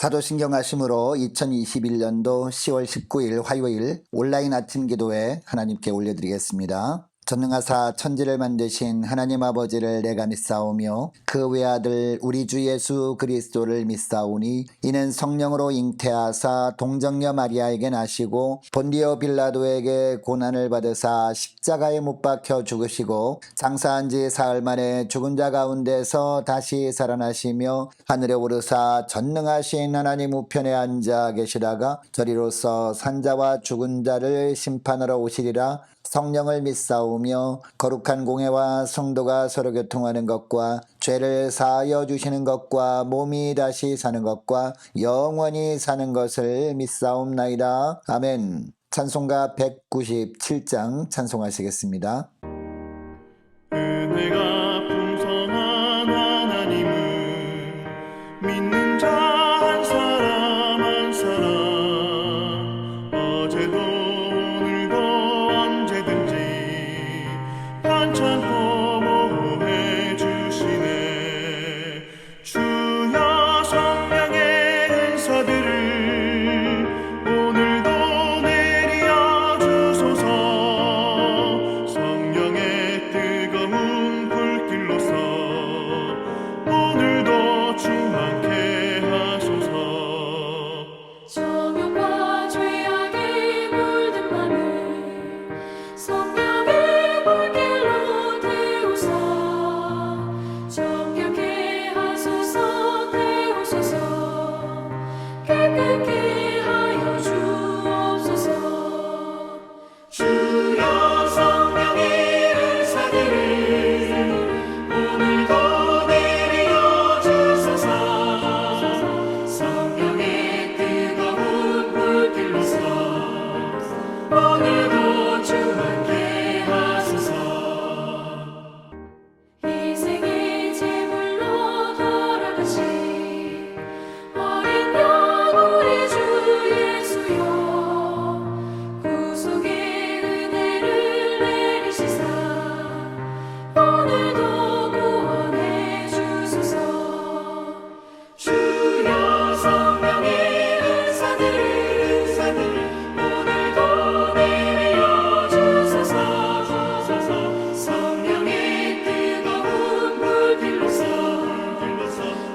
사도신경 하심으로 2021년도 10월 19일 화요일 온라인 아침 기도회 하나님께 올려드리겠습니다. 전능하사 천지를 만드신 하나님 아버지를 내가 믿사오며 그 외아들 우리 주 예수 그리스도를 믿사오니 이는 성령으로 잉태하사 동정녀 마리아에게 나시고 본디오 빌라도에게 고난을 받으사 십자가에 못 박혀 죽으시고 장사한 지 사흘 만에 죽은 자 가운데서 다시 살아나시며 하늘에 오르사 전능하신 하나님 우편에 앉아 계시다가 저리로서 산자와 죽은 자를 심판하러 오시리라. 성령을 믿사오며 거룩한 공회와 성도가 서로 교통하는 것과 죄를 사하여 주시는 것과 몸이 다시 사는 것과 영원히 사는 것을 믿사옵나이다. 아멘. 찬송가 197장 찬송하시겠습니다. 은혜가 풍성한 하나님을 믿는 자 한 사람 한 사람 어제도 오늘도 언제든지 반창고 보호해 주시네. 주여 성령의 은사들을 오늘도 내려 주소서. 성령의 뜨거운 불길로서 오늘도 충만케 하소서. 정욕과 죄악에 물든 맘을 성령의 불길로 태우사 정결케 하소서. 태우소서. 깨끗게 하여 주옵소서. 주여 성령의 은사들을 오늘도 내려 주소서. 성령의 뜨거운 불길로서 오늘도 충만케 하소서. 희생의 제물로 돌아가신 어린 양 우리 주 예수여 구속의 은혜를 내리시사 오늘도 구원해 주소서. 주여 성령의 은사들을 오늘도 내려 주소서. 성령의 뜨거운 불길로서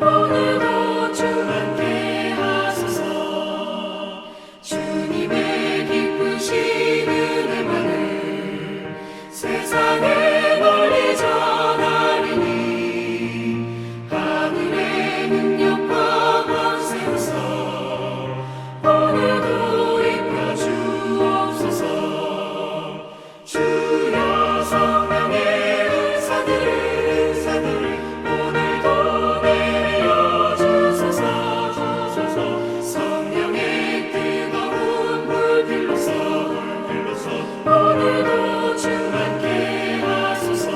오늘도 충만케 하소서. 주님의 기쁘신 은혜만을 세상에 널리 전하리니 하늘의 능력과 권세로서 오늘도 이끌어 주옵소서. 주여 성령의 은사들을 오늘도 내려 주소서. 성령의 뜨거운 불길로서 오늘도 충만케 하소서.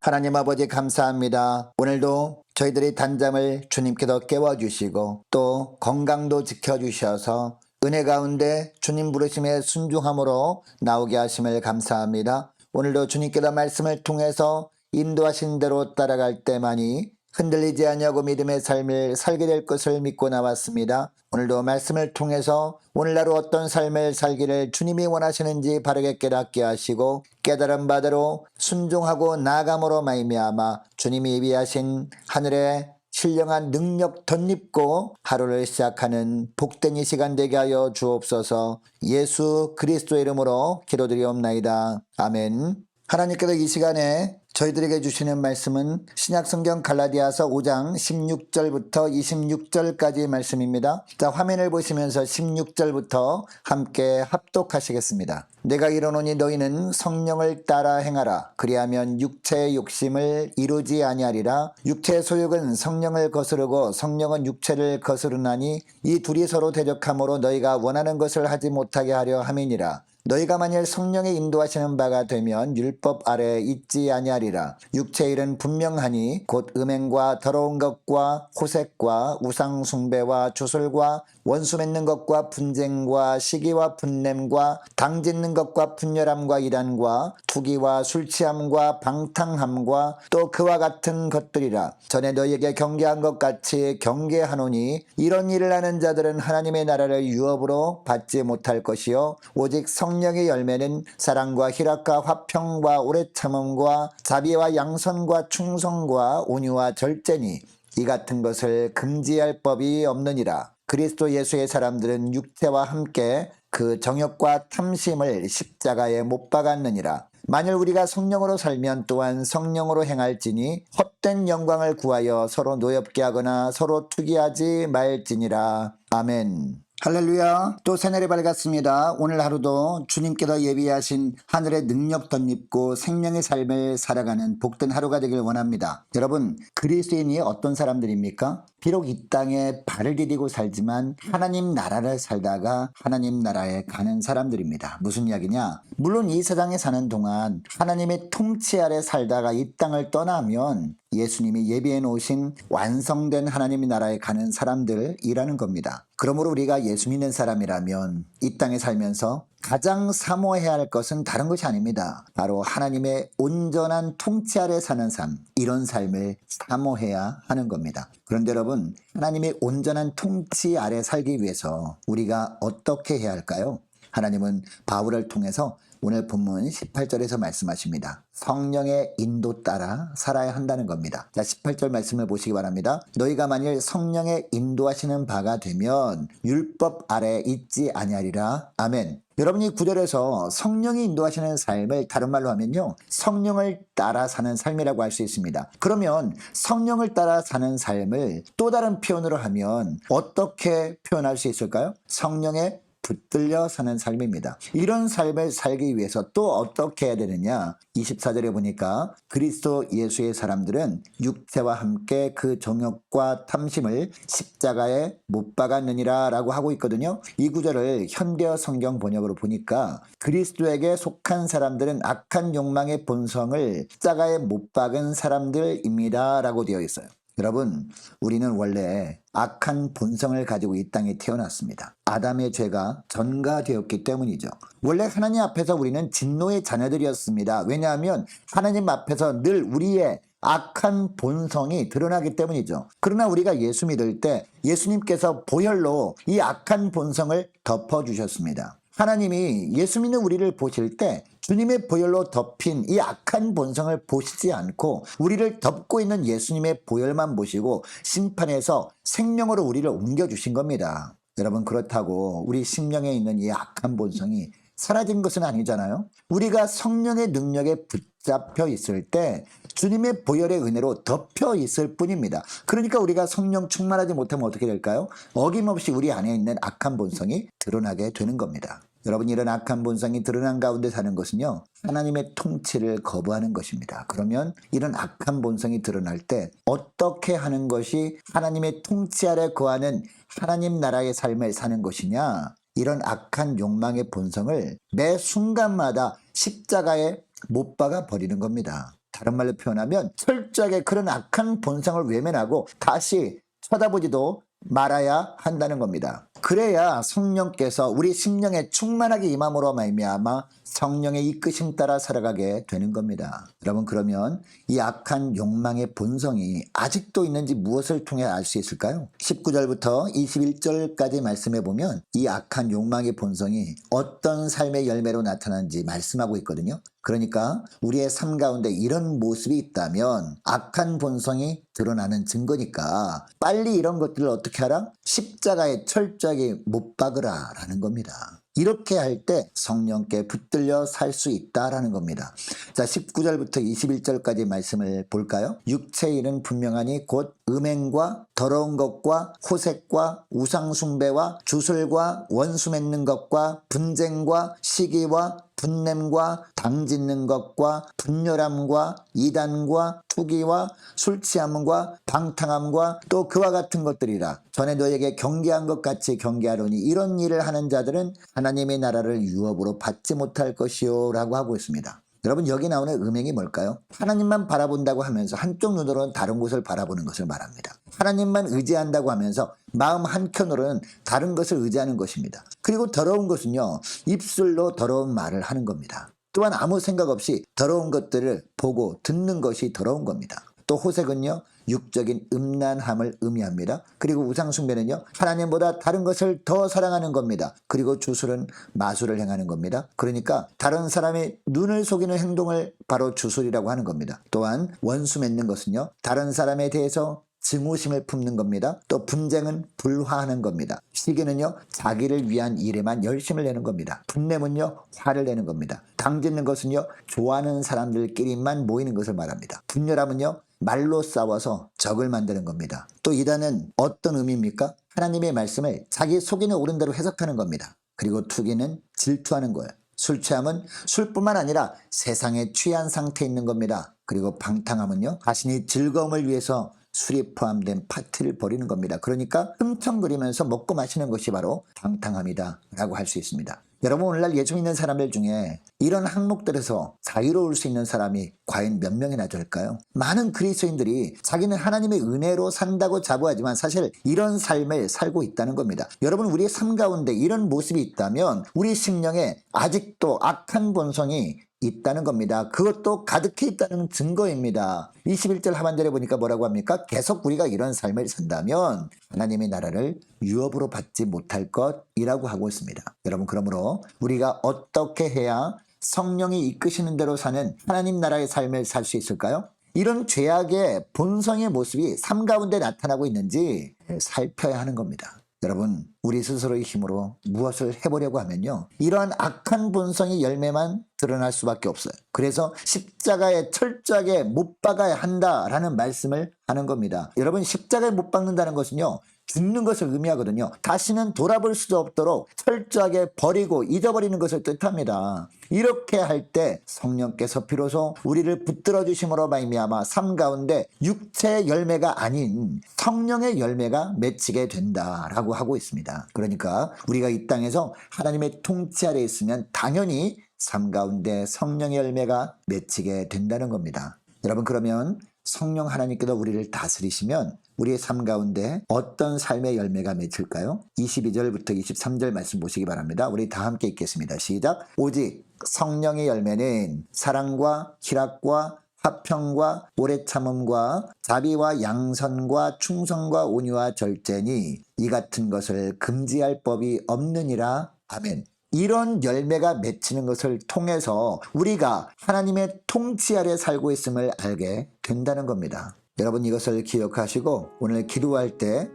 하나님 아버지 감사합니다. 오늘도 저희들의 단잠을 주님께서 깨워주시고 또 건강도 지켜주셔서 은혜 가운데 주님 부르심에 순종함으로 나오게 하심을 감사합니다. 오늘도 주님께서 말씀을 통해서 인도하신 대로 따라갈 때만이 흔들리지 아니하고 믿음의 삶을 살게 될 것을 믿고 나왔습니다. 오늘도 말씀을 통해서 오늘 하루 어떤 삶을 살기를 주님이 원하시는지 바르게 깨닫게 하시고 깨달은 바대로 순종하고 나아감으로 말미암아 주님이 예비하신 하늘의 신령한 능력 덧입고 하루를 시작하는 복된 이 시간 되게 하여 주옵소서. 예수 그리스도의 이름으로 기도드리옵나이다. 아멘. 하나님께서 이 시간에 저희들에게 주시는 말씀은 신약성경 갈라디아서 5장 16절부터 26절까지의 말씀입니다. 자, 화면을 보시면서 16절부터 함께 합독하시겠습니다. 내가 이르노니 너희는 성령을 따라 행하라. 그리하면 육체의 욕심을 이루지 아니하리라. 육체의 소욕은 성령을 거스르고 성령은 육체를 거스르나니 이 둘이 서로 대적함으로 너희가 원하는 것을 하지 못하게 하려 함이니라. 너희가 만일 성령의 인도하시는 바가 되면 율법 아래에 있지 아니하리라. 육체의 일은 분명하니 곧 음행과 더러운 것과 호색과 우상 숭배와 주술과 원수 맺는 것과 분쟁과 시기와 분냄과 당 짓는 것과 분열함과 이단과 투기와 술 취함과 방탕함과 또 그와 같은 것들이라. 전에 너희에게 경계한 것 같이 경계하노니 이런 일을 하는 자들은 하나님의 나라를 유업으로 받지 못할 것이요 오직 성령의 열매는 사랑과 희락과 화평과 오래 참음과 자비와 양선과 충성과 온유와 절제니 이 같은 것을 금지할 법이 없느니라. 그리스도 예수의 사람들은 육체와 함께 그 정욕과 탐심을 십자가에 못 박았느니라. 만일 우리가 성령으로 살면 또한 성령으로 행할지니 헛된 영광을 구하여 서로 노엽게 하거나 서로 투기하지 말지니라. 아멘. 할렐루야. 또 새날이 밝았습니다. 오늘 하루도 주님께서 예비하신 하늘의 능력 덧입고 생명의 삶을 살아가는 복된 하루가 되길 원합니다. 여러분, 그리스도인이 어떤 사람들입니까? 비록 이 땅에 발을 디디고 살지만 하나님 나라를 살다가 하나님 나라에 가는 사람들입니다. 무슨 이야기냐? 물론 이 세상에 사는 동안 하나님의 통치 아래 살다가 이 땅을 떠나면 예수님이 예비해 놓으신 완성된 하나님의 나라에 가는 사람들이라는 겁니다. 그러므로 우리가 예수 믿는 사람이라면 이 땅에 살면서 가장 사모해야 할 것은 다른 것이 아닙니다. 바로 하나님의 온전한 통치 아래 사는 삶, 이런 삶을 사모해야 하는 겁니다. 그런데 여러분, 하나님의 온전한 통치 아래 살기 위해서 우리가 어떻게 해야 할까요? 하나님은 바울을 통해서 오늘 본문 18절에서 말씀하십니다. 성령의 인도 따라 살아야 한다는 겁니다. 자, 18절 말씀을 보시기 바랍니다. 너희가 만일 성령의 인도하시는 바가 되면 율법 아래에 있지 아니하리라. 아멘. 여러분이 구절에서 성령이 인도하시는 삶을 다른 말로 하면요, 성령을 따라 사는 삶이라고 할 수 있습니다. 그러면 성령을 따라 사는 삶을 또 다른 표현으로 하면 어떻게 표현할 수 있을까요? 성령의 붙들려 사는 삶입니다. 이런 삶을 살기 위해서 또 어떻게 해야 되느냐? 24절에 보니까 그리스도 예수의 사람들은 육체와 함께 그 정욕과 탐심을 십자가에 못 박았느니라 라고 하고 있거든요. 이 구절을 현대어 성경 번역으로 보니까 그리스도에게 속한 사람들은 악한 욕망의 본성을 십자가에 못 박은 사람들입니다 라고 되어 있어요. 여러분, 우리는 원래 악한 본성을 가지고 이 땅에 태어났습니다. 아담의 죄가 전가되었기 때문이죠. 원래 하나님 앞에서 우리는 진노의 자녀들이었습니다. 왜냐하면 하나님 앞에서 늘 우리의 악한 본성이 드러나기 때문이죠. 그러나 우리가 예수 믿을 때 예수님께서 보혈로 이 악한 본성을 덮어주셨습니다. 하나님이 예수 믿는 우리를 보실 때 주님의 보혈로 덮인 이 악한 본성을 보시지 않고 우리를 덮고 있는 예수님의 보혈만 보시고 심판에서 생명으로 우리를 옮겨주신 겁니다. 여러분, 그렇다고 우리 심령에 있는 이 악한 본성이 사라진 것은 아니잖아요. 우리가 성령의 능력에 붙잡혀 있을 때 주님의 보혈의 은혜로 덮여 있을 뿐입니다. 그러니까 우리가 성령 충만하지 못하면 어떻게 될까요? 어김없이 우리 안에 있는 악한 본성이 드러나게 되는 겁니다. 여러분, 이런 악한 본성이 드러난 가운데 사는 것은요, 하나님의 통치를 거부하는 것입니다. 그러면 이런 악한 본성이 드러날 때 어떻게 하는 것이 하나님의 통치 아래 거하는 하나님 나라의 삶을 사는 것이냐? 이런 악한 욕망의 본성을 매 순간마다 십자가에 못 박아 버리는 겁니다. 다른 말로 표현하면 철저하게 그런 악한 본성을 외면하고 다시 쳐다보지도 말아야 한다는 겁니다. 그래야 성령께서 우리 심령에 충만하게 임함으로 말미암아 성령의 이끄심 따라 살아가게 되는 겁니다. 여러분, 그러면 이 악한 욕망의 본성이 아직도 있는지 무엇을 통해 알 수 있을까요? 19절부터 21절까지 말씀해 보면 이 악한 욕망의 본성이 어떤 삶의 열매로 나타나는지 말씀하고 있거든요. 그러니까 우리의 삶 가운데 이런 모습이 있다면 악한 본성이 드러나는 증거니까 빨리 이런 것들을 어떻게 하라? 십자가에 철저하게 못 박으라 라는 겁니다. 이렇게 할 때 성령께 붙들려 살 수 있다라는 겁니다. 자, 19절부터 21절까지 말씀을 볼까요? 육체의 일은 분명하니 곧 음행과 더러운 것과 호색과 우상숭배와 주술과 원수 맺는 것과 분쟁과 시기와 분냄과 당짓는 것과 분열함과 이단과 투기와 술취함과 방탕함과 또 그와 같은 것들이라. 전에 너에게 경계한 것 같이 경계하노니 이런 일을 하는 자들은 하나님의 나라를 유업으로 받지 못할 것이요 라고 하고 있습니다. 여러분, 여기 나오는 음행이 뭘까요? 하나님만 바라본다고 하면서 한쪽 눈으로는 다른 곳을 바라보는 것을 말합니다. 하나님만 의지한다고 하면서 마음 한켠으로는 다른 것을 의지하는 것입니다. 그리고 더러운 것은요, 입술로 더러운 말을 하는 겁니다. 또한 아무 생각 없이 더러운 것들을 보고 듣는 것이 더러운 겁니다. 또 호색은요, 육적인 음란함을 의미합니다. 그리고 우상숭배는요, 하나님보다 다른 것을 더 사랑하는 겁니다. 그리고 주술은 마술을 행하는 겁니다. 그러니까 다른 사람의 눈을 속이는 행동을 바로 주술이라고 하는 겁니다. 또한 원수 맺는 것은요, 다른 사람에 대해서 증오심을 품는 겁니다. 또 분쟁은 불화하는 겁니다. 시기는요, 자기를 위한 일에만 열심을 내는 겁니다. 분냄은요, 화를 내는 겁니다. 당짓는 것은요, 좋아하는 사람들끼리만 모이는 것을 말합니다. 분열함은요, 말로 싸워서 적을 만드는 겁니다. 또 이단은 어떤 의미입니까? 하나님의 말씀을 자기 속에는 옳은 대로 해석하는 겁니다. 그리고 투기는 질투하는 거예요. 술 취함은 술뿐만 아니라 세상에 취한 상태에 있는 겁니다. 그리고 방탕함은요, 자신이 즐거움을 위해서 술이 포함된 파티를 벌이는 겁니다. 그러니까 흥청거리면서 먹고 마시는 것이 바로 방탕함이다 라고 할 수 있습니다. 여러분, 오늘날 예수 믿는 사람들 중에 이런 항목들에서 자유로울 수 있는 사람이 과연 몇 명이나 될까요? 많은 그리스도인들이 자기는 하나님의 은혜로 산다고 자부하지만 사실 이런 삶을 살고 있다는 겁니다. 여러분, 우리의 삶 가운데 이런 모습이 있다면 우리 심령에 아직도 악한 본성이 있다는 겁니다. 그것도 가득해 있다는 증거입니다. 21절 하반절에 보니까 뭐라고 합니까? 계속 우리가 이런 삶을 산다면 하나님의 나라를 유업으로 받지 못할 것이라고 하고 있습니다. 여러분, 그러므로 우리가 어떻게 해야 성령이 이끄시는 대로 사는 하나님 나라의 삶을 살 수 있을까요? 이런 죄악의 본성의 모습이 삶 가운데 나타나고 있는지 살펴야 하는 겁니다. 여러분, 우리 스스로의 힘으로 무엇을 해보려고 하면요, 이러한 악한 본성의 열매만 드러날 수밖에 없어요. 그래서 십자가에 철저하게 못 박아야 한다라는 말씀을 하는 겁니다. 여러분, 십자가에 못 박는다는 것은요, 죽는 것을 의미하거든요. 다시는 돌아볼 수도 없도록 철저하게 버리고 잊어버리는 것을 뜻합니다. 이렇게 할 때 성령께서 비로소 우리를 붙들어 주심으로 말미암아 삶 가운데 육체의 열매가 아닌 성령의 열매가 맺히게 된다라고 하고 있습니다. 그러니까 우리가 이 땅에서 하나님의 통치 아래 있으면 당연히 삶 가운데 성령의 열매가 맺히게 된다는 겁니다. 여러분, 그러면 성령 하나님께서 우리를 다스리시면 우리의 삶 가운데 어떤 삶의 열매가 맺힐까요? 22절부터 23절 말씀 보시기 바랍니다. 우리 다 함께 읽겠습니다. 시작. 오직 성령의 열매는 사랑과 희락과 화평과 오래 참음과 자비와 양선과 충성과 온유와 절제니 이 같은 것을 금지할 법이 없느니라. 아멘. 이런 열매가 맺히는 것을 통해서 우리가 하나님의 통치 아래 살고 있음을 알게 된다는 겁니다. 여러분, 이것을 기억하시고 오늘 기도할 때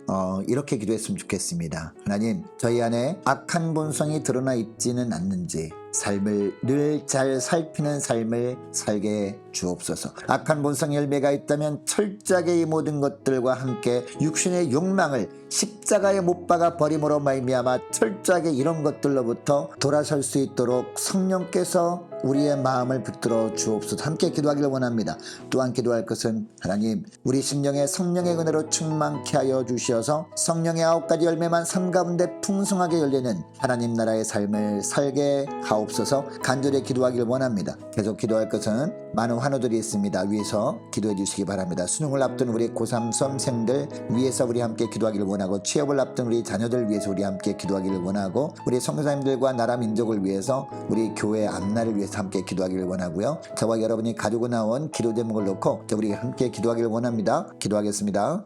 이렇게 기도했으면 좋겠습니다. 하나님, 저희 안에 악한 본성이 드러나 있지는 않는지 삶을 늘 잘 살피는 삶을 살게 주옵소서. 악한 본성의 열매가 있다면 철저하게 이 모든 것들과 함께 육신의 욕망을 십자가에 못 박아 버림으로 말미암아 철저하게 이런 것들로부터 돌아설 수 있도록 성령께서 우리의 마음을 붙들어 주옵소서. 함께 기도하기를 원합니다. 또한 기도할 것은 하나님, 우리 심령에 성령의 은혜로 충만케 하여 주시어서 성령의 9가지 열매만 삶 가운데 풍성하게 열리는 하나님 나라의 삶을 살게 하옵소서. 간절히 기도하기를 원합니다. 계속 기도할 것은 많은 환우들이 있습니다. 위에서 기도해 주시기 바랍니다. 수능을 앞둔 우리 고3 수험생들 위해서 우리 함께 기도하기를 원하고, 취업을 앞둔 우리 자녀들 위해서 우리 함께 기도하기를 원하고, 우리 선교사님들과 나라 민족을 위해서, 우리 교회 앞날을 위해서 함께 기도하기를 원하고요. 저와 여러분이 가지고 나온 기도 제목을 놓고 우리 함께 기도하기를 원합니다. 기도하겠습니다.